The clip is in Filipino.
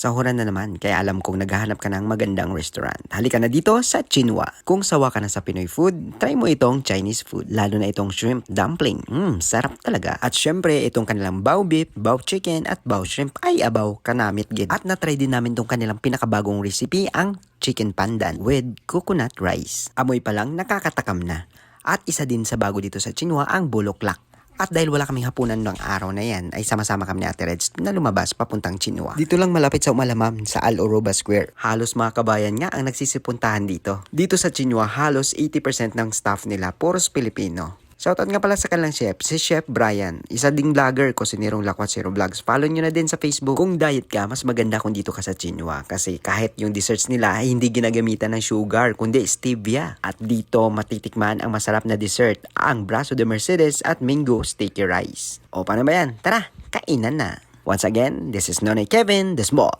Sahuran na naman, kaya alam kong naghahanap ka ng magandang restaurant. Halika na dito sa Chinua. Kung sawa ka na sa Pinoy food, try mo itong Chinese food. Lalo na itong shrimp dumpling. Sarap talaga. At syempre, itong kanilang bao beef, bao chicken, at bao shrimp ay abaw kanamit gid. At na-try din namin itong kanilang pinakabagong recipe, ang chicken pandan with coconut rice. Amoy pa lang nakakatakam na. At isa din sa bago dito sa Chinua ang bulaklak. At dahil wala kaming hapunan ng araw na yan, ay sama-sama kami ni Ate Reds na lumabas papuntang Chinua. Dito lang malapit sa Umalamam sa Al Oroba Square. Halos mga kabayan nga ang nagsisipuntahan dito. Dito sa Chinua, halos 80% ng staff nila puros Pilipino. Shoutout nga pala sa kanilang chef, si Chef Brian. Isa ding vlogger, Kusinirong Lakwat Zero Vlogs. Follow nyo na din sa Facebook. Kung diet ka, mas maganda kung dito ka sa Chinua. Kasi kahit yung desserts nila ay hindi ginagamitan ng sugar, kundi stevia. At dito matitikman ang masarap na dessert, ang Brazo de Mercedes at Mango Sticky Rice. O paano ba yan? Tara, kainan na! Once again, this is Nonoy Kevin, the Small.